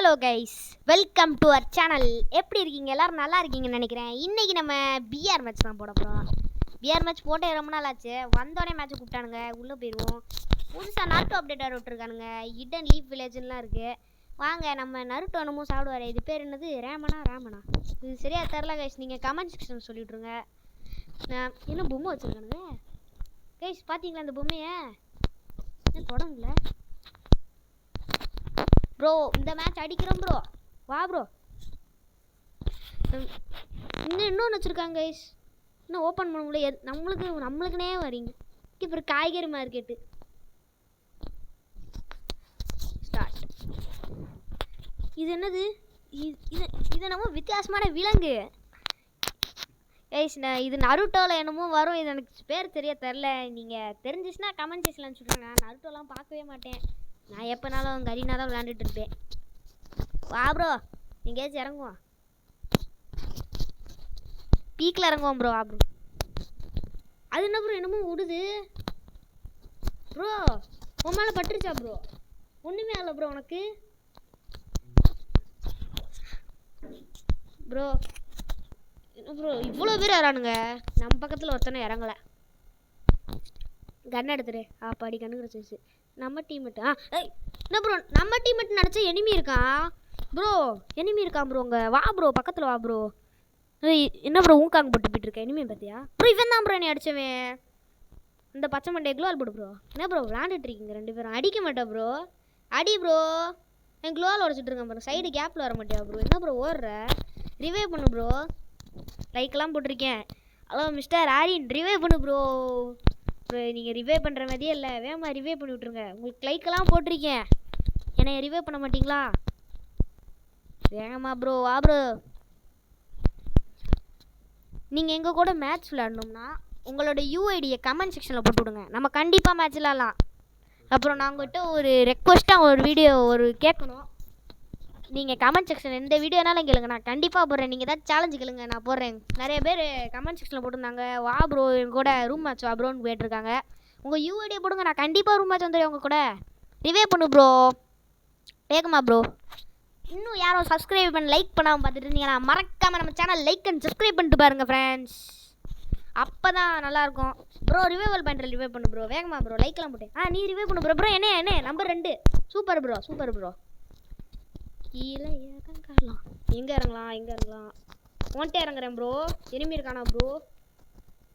Hello guys, welcome to our channel. எப்படி இருக்கீங்க? எல்லோரும் நல்லா இருக்கீங்கன்னு நினைக்கிறேன். இன்றைக்கி நம்ம பிஆர் மேட்ச் தான் போட போகிறோம். பிஆர் மேட்ச் போட்டே ரொம்ப நாள் ஆச்சு. வந்தோடனே மேட்ச் கூப்பிட்டானுங்க, உள்ளே போயிடுவோம். புதுசாக நருட்டோ அப்டேட் வர விட்டுருக்கானுங்க. ஹிடன் லீஃப் வில்லேஜ்லாம் இருக்குது. வாங்க, நம்ம நருட்டோ என்னமோ சாப்பிடுவார். இது பேர் என்னது? ராமனா? இது சரியாக தெரில கைஸ். நீங்கள் கமெண்ட் செக்ஷன் சொல்லிவிட்ருங்க. நான் இன்னும் பொம்மை வச்சுருக்கானுங்க கைஸ். பார்த்தீங்களா இந்த பொம்மையை? என்ன தொட முடியல ப்ரோ. இந்த மேட்ச் அடிக்கிறோம் ப்ரோ. வா ப்ரோ. இன்னொன்று வச்சுருக்காங்க கைஸ். இன்னும் ஓப்பன் பண்ண முடியல. நம்மளுக்குனே வரீங்க. இப்போ காய்கறி மார்க்கெட்டு ஸ்டார்ட். இது என்னது? இது நம்ம வித்தியாசமான விலங்கு கைஸ். இது நருட்டோவில் என்னமோ வரும். இது எனக்கு பேர் தெரில. நீங்கள் தெரிஞ்சிச்சுன்னா கமெண்ட் செக்ஷனில் சொல்லுங்கள். நான் நருட்டோலாம் பார்க்கவே மாட்டேன். நான் எப்போனாலும் கரீனா தான் விளையாண்டுட்டு இருப்பேன். வா ப்ரோ, எங்கேயாச்சும் இறங்குவோம். பீக்கில் இறங்குவோம் ப்ரோ. வா ப்ரோ. அது என்ன ப்ரோ? என்னமோ விடுது ப்ரோ. உன் மேலே பட்டுருச்சா ப்ரோ? ஒன்றுமே ஆகலை ப்ரோ உனக்கு ப்ரோ. என்ன ப்ரோ இவ்வளோ பேர் வரானுங்க? நம்ம பக்கத்தில் ஒருத்தனை இறங்கலை. கன் எடுத்துரு. பாடி கண்ணு கிடச்சிச்சு. நம்ம டீம்மேட். என்ன ப்ரோ, நம்ம டீம்மேட் நினச்சா எனிமி இருக்கான் ப்ரோ. எனிமி இருக்கான் ப்ரோ. அங்கே வா ப்ரோ, பக்கத்தில் வா ப்ரோ. என்ன ப்ரோ ஊக்காங்க போட்டு போயிட்டுருக்கேன்? எனிமி பார்த்தியா ப்ரோ? இவன் தான் ப்ரோ என்னை அடித்தவன். இந்த பச்சை மண்டை க்ளோவால் போடு ப்ரோ. என்ன ப்ரோ விளாண்டுட்டு இருக்கீங்க ரெண்டு பேரும்? அடிக்க மாட்டேன் ப்ரோ. அடி ப்ரோ. என் க்ளோவால் உடச்சிட்டு இருக்கேன் ப்ரோ. சைடு கேப்பில் வர மாட்டியா ப்ரோ? என்ன ப்ரோ ஓடுற? ரிவைவ் பண்ணு ப்ரோ. லைக்கெலாம் போட்டிருக்கேன். ஹலோ மிஸ்டர் ஆரியன், ரிவைவ் பண்ணு ப்ரோ. ப்ரோ நீங்கள் ரிவைவ் பண்ணுற மாதிரியே இல்லை. வேமா ரிவைவ் பண்ணி விட்ருங்க. உங்களுக்கு லைக்கெல்லாம் போட்டிருக்கேன். என்னை ரிவைவ் பண்ண மாட்டிங்களா? வேகமா ப்ரோ. வா ப்ரோ. நீங்கள் எங்கள் கூட மேட்ச் விளையாடணும்னா உங்களோட யூஐடியை கமெண்ட் செக்ஷனில் போட்டு விடுங்க. நம்ம கண்டிப்பாக மேட்ச் விளாட்லாம். அப்புறம் நான் உங்கள்கிட்ட ஒரு ரெக்வஸ்ட்டாக ஒரு வீடியோ கேட்கணும். நீங்கள் கமெண்ட் செக்ஷன் எந்த வீடியோனாலும் கேளுங்க, நான் கண்டிப்பாக போடுறேன். நீங்கள் ஏதாவது சேலஞ்சு கேளுங்க, நான் போடுறேன். நிறைய பேர் கமெண்ட் செக்ஷனில் போட்டிருந்தாங்க, வா ப்ரோ என் கூட ரூம் மேட்ச் வா ப்ரோன்னு கேட்டிருக்காங்க. உங்கள் யூஐடியை போடுங்க, நான் கண்டிப்பாக ரூம் மேட்ச் வந்துடுறேன் உங்கள் கூட. ரிவைவ் பண்ணு ப்ரோ. வேகமா ப்ரோ. இன்னும் யாரும் சப்ஸ்கிரைப் பண்ண லைக் பண்ணாமல் பார்த்துட்டு இருந்தீங்கன்னா மறக்காமல் நம்ம சேனல் லைக் அண்ட் சப்ஸ்கிரைப் பண்ணிட்டு பாருங்கள் ஃப்ரெண்ட்ஸ். அப்போ தான் நல்லாயிருக்கும் ப்ரோ. ரிவைவல் பண்ணுற ரிவைவ் பண்ணு ப்ரோ. வேகமா ப்ரோ. லைக்லாம் போட்டேன். நீ ரிவைவ் பண்ணு ப்ரோ. ப்ரோ என்ன நம்பர் 2. Super bro. கீழே இறங்கலாம். எங்கே இறங்கலாம்? ஒன்ட்டே இறங்குறேன் ப்ரோ. எனிமி இருக்கானா ப்ரோ?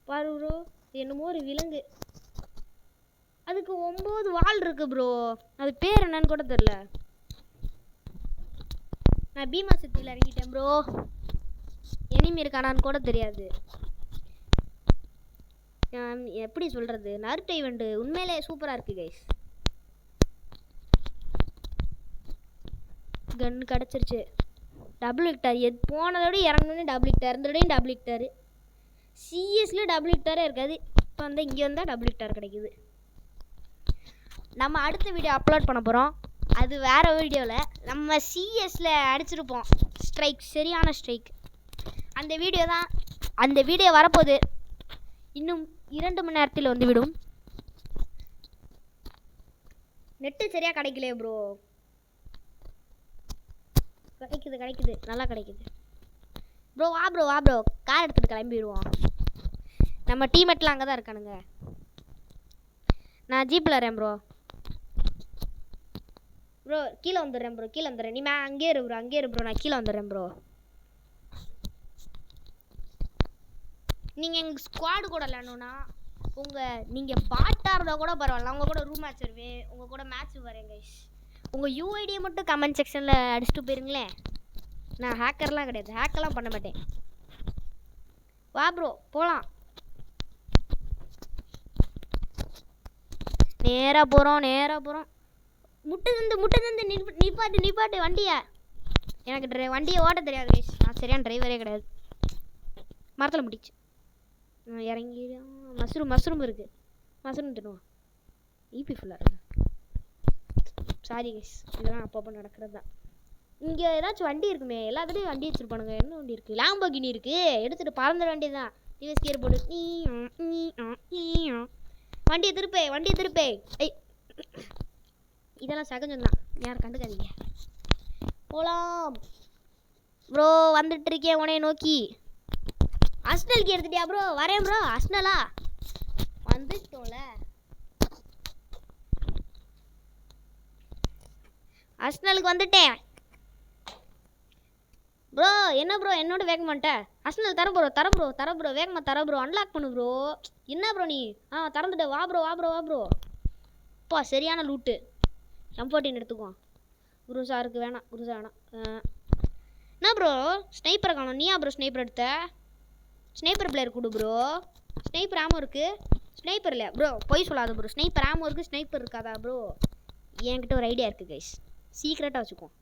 பாரு ப்ரோ. என்னமோ ஒரு விலங்கு. அதுக்கு 9 வால் இருக்கு ப்ரோ. அது பேர் என்னன்னு கூட தெரில. நான் பீமா சிட்டியில் இறங்கிட்டேன் ப்ரோ. எனிமி இருக்கானான்னு கூட தெரியாது. எப்படி சொல்கிறது? நருட்டோ ஈவெண்ட் உண்மையிலே சூப்பராக இருக்குது கைஸ். கன் கிடச்சிருச்சு. டபுள் ஹிக்டார். போனதோட இறங்கணுன்னு டபுள் ஹிக்டார். இருந்தோடையும் டபுள் ஹிக்டாரு. சிஎஸ்லேயும் டபுள் ஹிக்டாரே இருக்காது. இப்போ வந்து இங்கே வந்தால் டபுள் ஹிக்டார் கிடைக்குது. நம்ம அடுத்த வீடியோ அப்லோட் பண்ண போகிறோம். அது வேறு வீடியோவில் நம்ம சிஎஸில் அடிச்சிருப்போம் ஸ்ட்ரைக், சரியான ஸ்ட்ரைக். அந்த வீடியோ வரப்போகுது. இன்னும் 2 மணி நேரத்தில் வந்துவிடும். நெட்டு சரியாக கிடைக்கலையே ப்ரோ. கிடைக்குது நல்லா கிடைக்குது ப்ரோ. வா ப்ரோ. கார் எடுத்துகிட்டு கிளம்பிடுவோம். நம்ம டீம்மேட்லாம் அங்கே தான் இருக்கானுங்க. நான் ஜீப்பில் வரேன் ப்ரோ. கீழே வந்துடுறேன் ப்ரோ. நீ அங்கேயே இரு ப்ரோ. நான் கீழே வந்துடுறேன் ப்ரோ. நீங்கள் எங்கள் ஸ்குவாடு கூட விளையாடணுன்னா நீங்கள் பாட்டாக இருந்தால் கூட பரவாயில்ல. உங்கள் கூட ரூம் மேட்ச் வருவேன். உங்கள் கூட மேட்ச் வரேன் கைஸ். உங்கள் யூஐடியை மட்டும் கமெண்ட் செக்ஷனில் அடிச்சுட்டு போயிருங்களேன். நான் ஹேக்கர்லாம் கிடையாது. ஹேக்கெல்லாம் பண்ண மாட்டேன். வா ப்ரோ போகலாம். நேராக போகிறோம். முட்டை தந்து நிப்பாட்டு வண்டியை. எனக்கு வண்டியை ஓட்ட தெரியாது கைஸ். நான் சரியான டிரைவரே கிடையாது. மரத்தில் முட்டிச்சு. இறங்கி மஷ்ரூம் இருக்குது. மஷ்ரூம் தின்னுவோம். ஈபி ஃபுல்லாக இருக்கு. சாரி கைஸ், இதெல்லாம் அப்பப்போ நடக்கிறது தான். இங்கே ஏதாச்சும் வண்டி இருக்குமே. எல்லாத்துலேயும் வண்டி வச்சுருப்பானுங்க. என்ன வண்டி இருக்குது? லாம்போகினி இருக்குது. எடுத்துகிட்டு பறந்துட வேண்டியது தான். ரிவர்ஸ் கியர் போட்டு வண்டியை திருப்பே. இதெல்லாம் சகஜம் தான், யாரும் கண்டுக்காதீங்க. போலாம் ப்ரோ. வந்துட்டு இருக்கேன் உனைய நோக்கி. அஸ்னலுக்கு எடுத்துட்டியா ப்ரோ? வரேன் ப்ரோ. அஸ்னலா வந்துட்டோம்ல. அஸ்னலுக்கு வந்துட்டேன் ப்ரோ. என்ன ப்ரோ என்னோட வேக மாட்டேன்? அஸ்னல் தர ப்ரோ வேகமாக தர ப்ரோ. அன்லாக் பண்ணு ப்ரோ. என்ன ப்ரோ நீ திறந்துட்ட? வா ப்ரோ. அப்பா சரியான லூட்டு. M14 எடுத்துக்குவோம். குருசாருக்கு வேணாம். என்ன ப்ரோ ஸ்னைப்பரை காணும்? நீயா ப்ரோ ஸ்னைப்பர் எடுத்த? ஸ்னைப்பர் பிளேயர் கொடு ப்ரோ. ஸ்னைப்பர் ஆமோ இருக்குது. ஸ்னைப்பர் இல்லையா ப்ரோ? பொய் சொல்லாத ப்ரோ. ஸ்னைப்பர் ஆமோ இருக்குது, ஸ்னைப்பர் இருக்காதா ப்ரோ? என்கிட்ட ஒரு ஐடியா இருக்குது கைஸ், சீக்ரெட்டாக வச்சுக்குவோம்.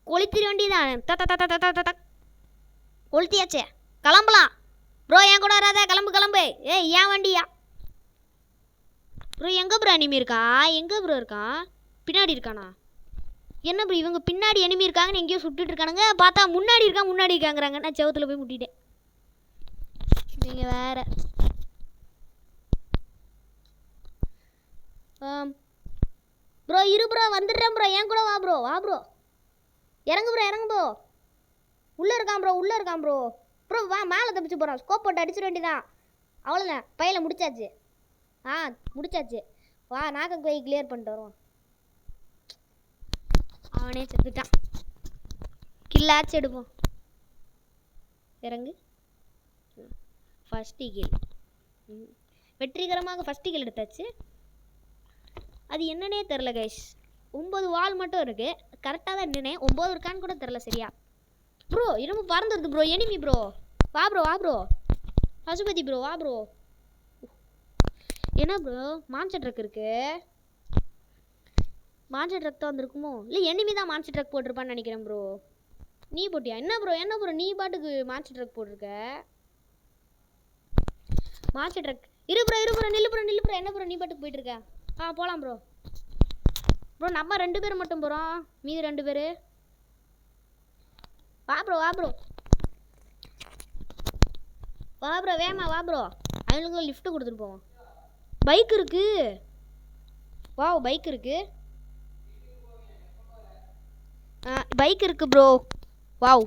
கொளுத்திர வண்டி தான். கொளுத்தியாச்சே, கிளம்பலாம் ப்ரோ. என் கூட வராத, கிளம்பு. ஏய் ஏன் வண்டியா ப்ரோ? எங்கே ப்ரோ எனிமி இருக்கான்? பின்னாடி இருக்கானா? என்ன ப்ரோ இவங்க பின்னாடி எனிமி இருக்காங்கன்னு எங்கேயோ சுட்டுட்டு இருக்கானுங்க. பார்த்தா முன்னாடி இருக்காங்கிறாங்க. நான் செவத்தில் போய் முட்டிட்டேன். நீங்கள் வேற ப்ரோ. இரு ப்ரோ, வந்துடுறேன் ப்ரோ. என் கூட வா ப்ரோ. இறங்கு ப்ரோ. உள்ளே இருக்கான் ப்ரோ. வா, மேலே தப்பிச்சு போகிறான். ஸ்கோப் போட்டு அடிச்சிட வேண்டியதான். அவ்வளோதான், பையில முடிச்சாச்சு. முடிச்சாச்சு. வா, நாக்க போய் கிளியர் பண்ணிட்டு வருவோம். அவனே செத்துட்டான். கில்லாச்சு எடுப்போம். இறங்கு. First kill. வெற்றிகரமாக ஃபஸ்ட்டு கில் எடுத்தாச்சு. அது என்னன்னே தெரில கைஸ். 9 வால் மட்டும் இருக்குது. கரெக்டாக தான் நின்னேன். 9 இருக்கான்னு கூட தெரில சரியா. ப்ரோ இரும்பு பறந்துடுது ப்ரோ. Enemy bro. வா ப்ரோ. பசுபதி ப்ரோ வா ப்ரோ. என்ன ப்ரோ மான்ஸ்டர் ட்ரக் இருக்கு? மான்ஸ்டர் ட்ரக் தான் வந்திருக்குமோ? இல்லை எனிமி தான் மான்ஸ்டர் ட்ரக் போட்டிருப்பான்னு நினைக்கிறேன் ப்ரோ. நீ போட்டியா? என்ன ப்ரோ நீ பாட்டுக்கு மான்ஸ்டர் ட்ரக் போட்டிருக்க? மான்ஸ்டர் ட்ரக் இரு ப்ரோ. நில்லு ப்ரோ. என்ன ப்ரோ நீ பாட்டுக்கு போயிட்டு இருக்க? போகலாம் ப்ரோ. நம்ம 2 பேர் மட்டும் போகிறோம். மீதி 2 பேர். வா ப்ரோ. வேமா வா ப்ரோ. அவங்களுக்கு லிஃப்ட் கொடுத்துட்டு போவோம். பைக் இருக்கு. பைக் இருக்கு ப்ரோ. வாவ்,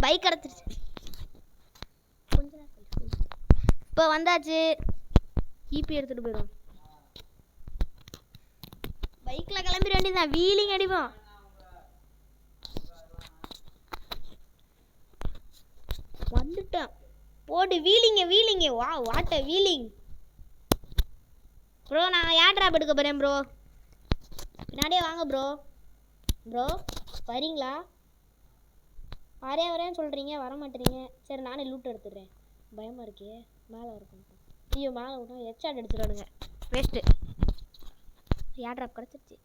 பைக் கிடச்சிருச்சு. இப்போ வந்தாச்சு. ஈபி எடுத்துகிட்டு போயிடும். பைக்கில் கிளம்பிட வேண்டியதான். வீலிங் அடிப்போம். வந்துட்டேன். போடு வீலிங்க. வாட்ட வீலிங் ப்ரோ. நான் ஏர் ட்ராப் எடுக்க போகிறேன் ப்ரோ. பின்னாடியே வாங்க ப்ரோ. வரீங்களா? வரேன்னு சொல்கிறீங்க, வர மாட்டேறீங்க. சரி நானே லூட் எடுத்துடுறேன். பயமாக இருக்கே. மேலே இருக்கும். ஐயோ மேலே விட்டோம். ஹெட்ஷாட் எடுத்துடுவானுங்க. வேஸ்ட்டு. ஏர் ட்ராப் கிடச்சிருச்சு.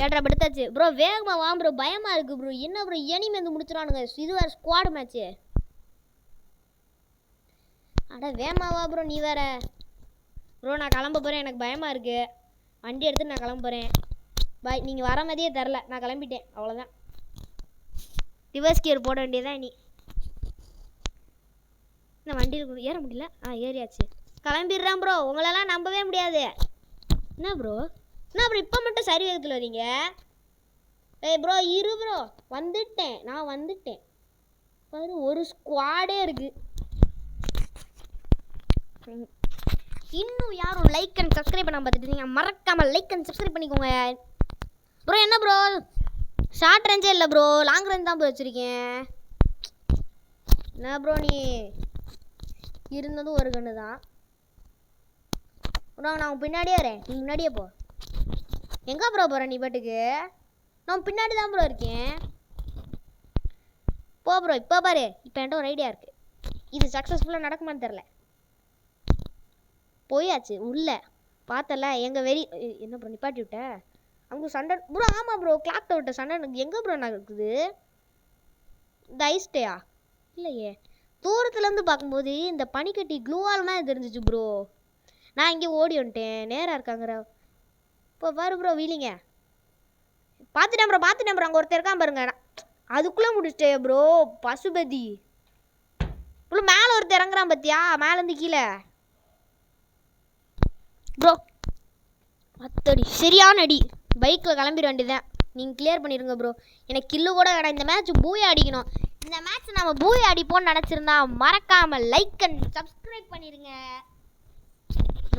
ஏர் ட்ராப் எடுத்தாச்சு ப்ரோ. வேகமாக வா ப்ரோ. பயமாக இருக்குது ப்ரோ. என்ன ப்ரோ எனிமி வந்து முடிச்சிடானுங்க. இது வேறு ஸ்குவாட் மேட்ச்சு. வேகமாக வா ப்ரோ. நீ வேற ப்ரோ. நான் கிளம்ப போகிறேன். எனக்கு பயமாக இருக்குது. வண்டி எடுத்துட்டு நான் கிளம்ப போகிறேன். பாய். நீங்கள் வர மாதிரியே தெரில. நான் கிளம்பிட்டேன். அவ்வளோதான். ரிவர்ஸ் கியர் போட வேண்டியதான் நீ. நான் வண்டியில் ஏற முடியல. ஏறியாச்சு. கிளம்பிடுறேன் ப்ரோ. உங்களெல்லாம் நம்பவே முடியாது. என்ன ப்ரோ இப்போ மட்டும் சரி வேகத்தில் வரீங்க? ஏய் ப்ரோ இரு ப்ரோ. நான் வந்துட்டேன். பாரு ஒரு ஸ்குவாடே இருக்குது. இன்னும் யாரும் லைக் அண்ட் சப்ஸ்கிரைப் பண்ணாமல் பார்த்துட்டு இருக்கீங்க, மறக்காமல் லைக் அண்ட் சப்ஸ்கிரைப் பண்ணிக்கோங்க ப்ரோ. என்ன ப்ரோ ஷார்ட் ரேஞ்சே இல்லை ப்ரோ. லாங் ரேஞ்ச் தான் ப்ரோ வச்சுருக்கேன். என்ன ப்ரோ நீ இருந்ததும் ஒரு கன்று தான் ப்ரோ. நான் பின்னாடியே வரேன். நீ முன்னாடியே போ. எங்கே ப்ரோ போகிறேன் நீ பாட்டுக்கு? நான் பின்னாடி தான் ப்ரோ இருக்கேன். போ ப்ரோ. இப்போ பாரு. இப்போ என்கிட்ட ஒரு ஐடியா இருக்குது. இது சக்ஸஸ்ஃபுல்லாக நடக்குமான்னு தெரில. போயாச்சு உள்ள. பார்த்தல எங்கள் என்ன ப்ரோ நிப்பாட்டி விட்ட? அங்கே சண்டை ப்ரோ. ஆமாம் ப்ரோ. கிளாக் விட்ட சண்டை எங்கே ப்ரோ நடக்குது? இந்த ஐஸ்டேயா? இல்லையே. தூரத்துலேருந்து பார்க்கும்போது இந்த பனிக்கட்டி க்ளூவால் மாதிரி தெரிஞ்சிச்சு ப்ரோ. நான் இங்கே ஓடி வந்துட்டேன். நேராக இருக்காங்கிற. இப்போ பாரு ப்ரோ வீலிங்க. பார்த்துட்டேன் ப்ரோ. அங்கே ஒருத்தர் இருக்கான் பாருங்க. அதுக்குள்ளே முடிச்சிட்டே ப்ரோ. பசுபதி ப்ரோ. மேலே ஒருத்தர் இறங்குறான் பார்த்தியா? மேலேருந்து கீழே ப்ரோ. 10 அடி சரியான அடி. பைக்கில் கிளம்பிட வேண்டியதான். நீங்கள் கிளியர் பண்ணிடுங்க ப்ரோ. எனக்கு கில்லு கூட வேணாம். இந்த மேட்ச் பூயா அடிக்கணும். இந்த மேட்ச் நம்ம பூயா அடிப்போம்னு நினச்சிருந்தா மறக்காமல் லைக் அண்ட் சப்ஸ்கிரைப் பண்ணிடுங்க.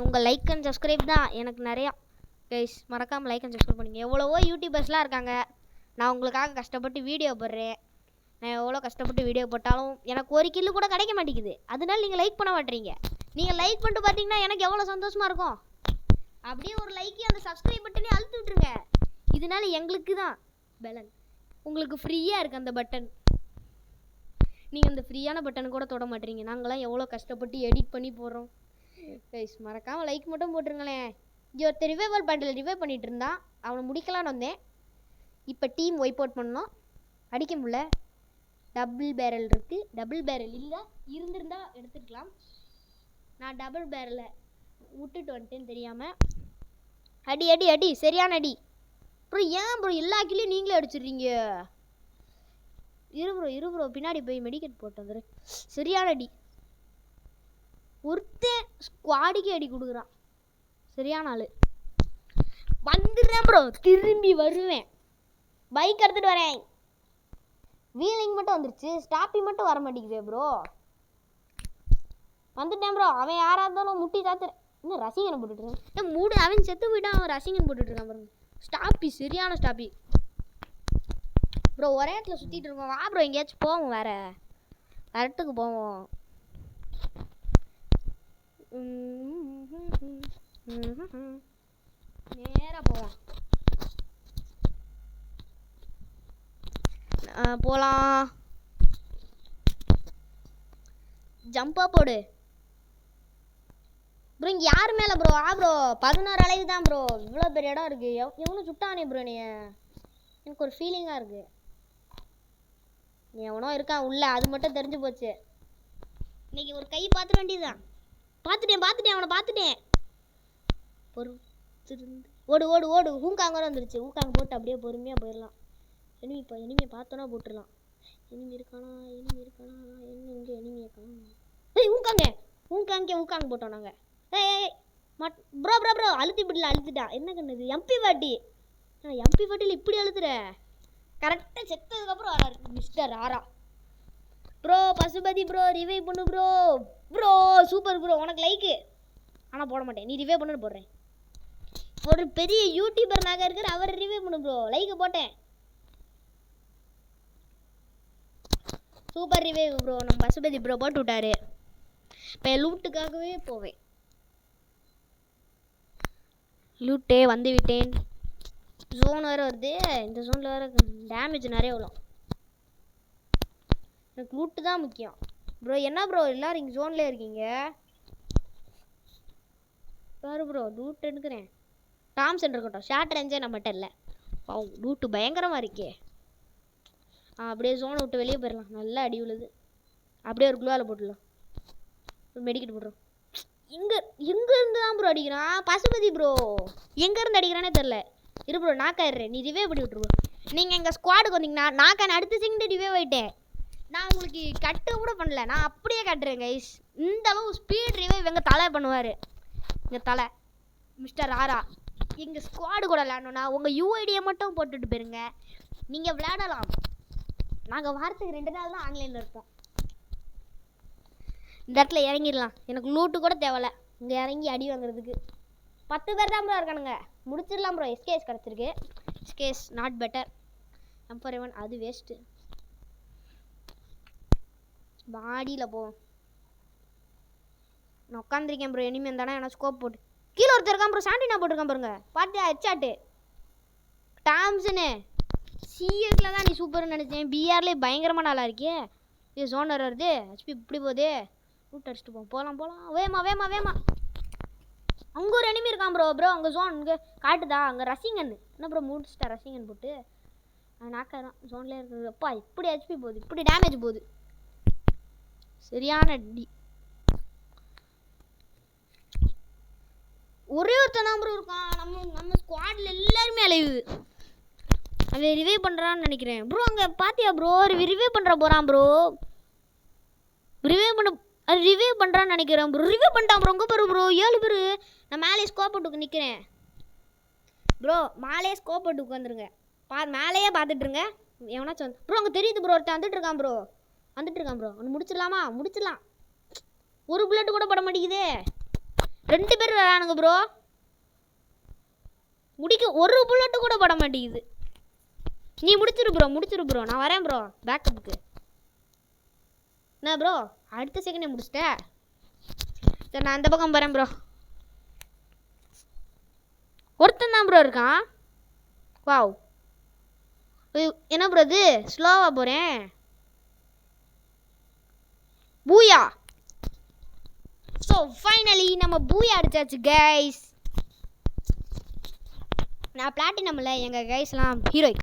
உங்கள் லைக் அண்ட் சப்ஸ்கிரைப் தான் எனக்கு நிறையா. கைஸ் மறக்காமல் லைக் அண்ட் சப்ஸ்கிரைப் பண்ணிங்க. எவ்வளவோ யூடியூபர்ஸ்லாம் இருக்காங்க. நான் உங்களுக்காக கஷ்டப்பட்டு வீடியோ போடுறேன். நான் எவ்வளோ கஷ்டப்பட்டு வீடியோ போட்டாலும் எனக்கு ஒரு கில்லு கூட கிடைக்க மாட்டேங்குது. அதனால நீங்கள் லைக் பண்ண மாட்டேறீங்க. நீங்கள் லைக் பண்ணிட்டு பார்த்தீங்கன்னா எனக்கு எவ்வளோ சந்தோஷமாக இருக்கும். அப்படியே ஒரு லைக்கே அந்த சப்ஸ்கிரைப் பட்டனே அழுத்து விட்டுருங்க. இதனால எங்களுக்கு தான் பலன். உங்களுக்கு ஃப்ரீயாக இருக்குது அந்த பட்டன். நீங்கள் அந்த ஃப்ரீயான பட்டனை கூட தொட மாட்டேறீங்க. நாங்களாம் எவ்வளோ கஷ்டப்பட்டு எடிட் பண்ணி போடுறோம். கைஸ் மறக்காமல் லைக் மட்டும் போட்டுருங்களேன். இங்கே ஒருத்தர் ரிவைவல் பாட்டில் ரிவைவ் பண்ணிகிட்டு இருந்தான். அவனை முடிக்கலான்னு வந்தேன். இப்போ டீம் ஒய்ப் அவுட் பண்ணோம். அடிக்க முடியல. டபுள் பேரல் இருக்குது. டபுள் பேரல் இல்லை, இருந்திருந்தால் எடுத்துக்கலாம். நான் டபுள் பேரலை விட்டுட்டு வந்துட்டேன்னு தெரியாமல். அடி அடி அடி சரியான அடி. அப்புறம் ஏன் ப்ரோ எல்லா கிளியும் நீங்களே அடிச்சிடுறீங்க? இரு ப்ரோ பின்னாடி போய் மெடிக்கெட் போட்டு வந்துடு. சரியான அடி. ஒருத்தன் ஸ்குவாடுக்கே அடி கொடுக்குறான். சரியான ஆள். வந்துடுறேன் ப்ரோ. திரும்பி வருவேன். பைக் எடுத்துகிட்டு வரேன். வீலிங் மட்டும் வந்துருச்சு. ஸ்டாப்பிங் மட்டும் வர மாட்டேங்குதே ப்ரோ. வந்துட்டேன் ப்ரோ. அவன் யாராக இருந்தாலும் முட்டி தாத்துறேன். இன்னும் ரசிகனை போட்டுட்ருக்கான். மூடு அவன் செத்து போயிட்டான். அவன் ரசிகன் போட்டுட்ருக்கான் பாருங்க. ஸ்டாப்பி சரியான ஸ்டாப்பி ப்ரோ. ஒரே இடத்துல சுற்றிட்டு இருக்கோம். வா ப்ரோ எங்கேயாச்சும் போவோம். வேறு இடத்துக்கு போவோம். நேராக போவோம். போகலாம். ஜம்பா போடு ப்ரோ. இங்கே யார் மேலே ப்ரோ? ப்ரோ 16 அளவு தான் ப்ரோ. இவ்வளோ பெரிய இடம் இருக்குது. எவ்வளோ சுட்டானே ப்ரோ நீ? எனக்கு ஒரு ஃபீலிங்காக இருக்குது. நீ எவனோ இருக்கான் உள்ள, அது மட்டும் தெரிஞ்சு போச்சு. இன்னைக்கு ஒரு கை பார்த்துட வேண்டியதுதான். பார்த்துட்டேன் அவனை பார்த்துட்டேன். பொறுத்திருந்து ஓடு ஓடு ஓடு. ஹூங்காங்க வந்துருச்சு. ஹூங்காங்க போட்டு அப்படியே பொறுமையாக போயிடலாம். எனிமியை பார்த்தோன்னா போட்டுடலாம். எனிமி இருக்கானா? என்ன இங்கே எனிமியை காணும். ஏய் ஊங்காங்க போட்டோம் நாங்கள். ஏய் ப்ரோ அழுத்தி விடல. அழுத்துட்டான். என்ன கண்ணுது? எம்பி வாட்டியில் இப்படி அழுத்துற? கரெக்டாக செத்ததுக்கப்புறம் வராரு மிஸ்டர் ஆரா. ப்ரோ பசுபதி ப்ரோ ரிவைவ் பண்ணு ப்ரோ சூப்பர் ப்ரோ. உனக்கு லைக்கு ஆனால் போட மாட்டேன். நீ ரிவைவ் பண்ணுன்னு போடுறேன். ஒரு பெரிய யூடியூபர் நாங்கள் இருக்கிற அவர் ரிவைவ் பண்ணு ப்ரோ. லைக்கு போட்டேன். Super revive bro. நம்ம பசுபதி ப்ரோ போட்டு விட்டாரு. இப்போ லூட்டுக்காகவே போவேன். லூட்டே வந்து விட்டேன். ஜோன் வேறு வருது. இந்த ஜோனில் வேறு டேமேஜ் நிறைய வரும். எனக்கு லூட்டு தான் முக்கியம் ப்ரோ. என்ன ப்ரோ எல்லோரும் இங்கே ஜோன்லேயே இருக்கீங்க? பாரு ப்ரோ லூட் எடுக்கிறேன். டாம்சன் இருக்கட்டும். ஷார்ட் ரேஞ்சே நம்மகிட்ட இல்லை. லூட்டு பயங்கரமாக இருக்கே. அப்படியே ஜோனை விட்டு வெளியே போயிடலாம். நல்லா அடி விழுது. அப்படியே ஒரு குளோவில் போட்டுடலாம். ஒரு மெடிக்கெட் போட்டுரும். எங்கேருந்து தான் ப்ரோ அடிக்கிறான்? பசுபதி ப்ரோ எங்கேருந்து அடிக்கிறானே தெரில. இரு ப்ரோ நாக்காயிடுறேன். நீ ரிவைவ் பண்ணி விட்ருவோம். நீங்கள் எங்கள் ஸ்குவாடுக்கு வந்தீங்கன்னா நாக்கான அடுத்த செகண்ட் ரிவைவ் ஆகிட்டேன். நான் உங்களுக்கு கட்டு கூட பண்ணல. நான் அப்படியே கட்டுறேன் கைஸ். இந்த அளவு ஸ்பீட் ரிவைவ் எங்கள் தலை பண்ணுவார். எங்கள் தலை மிஸ்டர் ஆரா. எங்கள் ஸ்குவாடு கூட விளையாடணுன்னா உங்கள் யூஐடியை மட்டும் போட்டுட்டு போயிருங்க. நீங்கள் விளையாடலாம். நாங்கள் வாரத்துக்கு 2 நாள் தான் ஆன்லைனில் இருப்போம். இந்த இடத்துல இறங்கிடலாம். எனக்கு லூட்டு கூட தேவையில்ல. இங்கே இறங்கி அடி வாங்குறதுக்கு 10 பேர் தான் ப்ரோ இருக்கானுங்க. முடிச்சிடலாம் ப்ரோ. எஸ்கேஎஸ் கிடச்சிருக்கு. SKS not better. M41 அது வேஸ்ட்டு. பாடியில் போவோம். நான் உட்காந்துருக்கேன் ப்ரோ. எனிமே இருந்தானே என்ன ஸ்கோப் போட்டு கீழே ஒருத்தர் இருக்கான் ப்ரோ. சாண்டினா போட்டிருக்கான் பாருங்க. பார்த்தியா ஹெட்ஷாட்டு? டாம்சனு சிஎஸ்ல தான் நீ சூப்பர்னு நினச்சேன். பிஆர்லேயே பயங்கரமாக நல்லா இருக்கே. இது ஜோனர் வருது. ஹெச்பி இப்படி போகுது. ரூட் அடிச்சுட்டு போகலாம். வேமா அங்கே ஒரு எனிமி இருக்கான் ப்ரோ. அங்கே ஜோன் இங்கே காட்டுதா? அங்கே ரசிங்கன் என்ன ப்ரோ முடிச்சிட்டா? ரசிங்கன் போட்டு நாக்காதான் ஜோன்லேயே இருக்குது. அப்பா இப்படி ஹெச்பி போகுது. இப்படி டேமேஜ் போகுது. சரியான அடி. ஒரே ஒருத்தன் தான் ப்ரோ இருக்கான். நம்ம ஸ்குவாடில் எல்லாருமே அலையுது. அவன் ரிவைவ் பண்ணுறான்னு நினைக்கிறேன் ப்ரோ. அங்கே பார்த்தியா ப்ரோ? ரிவைவ் பண்ணுற போகிறான் ப்ரோ. ரிவைவ் பண்ணுறான்னு நினைக்கிறேன் ப்ரோ. ரிவைவ் பண்ணிட்டான் ப்ரோ. அங்கே பாரு ப்ரோ 7 பேர். நான் மேலே ஸ்கோப் போட்டுக்கு நிற்கிறேன். ப்ரோ மேலேயே ஸ்கோப் போட்டு உட்காந்துருங்க. மேலேயே பார்த்துட்ருங்க. எவனாச்சும் ப்ரோ அங்கே தெரியுது ப்ரோ, ஒருத்தன் வந்துட்டுருக்கான் ப்ரோ. அவனை முடிச்சிடலாமா? முடிச்சிடலாம். ஒரு புல்லட் கூட பட மாட்டேங்குதே. 2 பேர் வரானுங்க ப்ரோ. ஒரு புல்லட்டு கூட பட மாட்டேங்குது. நீ முடிச்சிரு ப்ரோ. நான் வரேன் ப்ரோ பேக்கப்புக்கு. என்ன ப்ரோ அடுத்த செகண்டே முடிச்சிட்டேன். சரி நான் அந்த பக்கம் வரேன் ப்ரோ. ஒருத்தன் தான் ப்ரோ இருக்கான். வாவ், என்ன ப்ரோ இது ஸ்லோவாக போகிறேன். பூயா. ஸோ ஃபைனலி நம்ம பூயா அடிச்சாச்சு கைஸ். நான் பிளாட்டினமில் எங்கள் கைஸ்லாம் ஹீரோயிக்.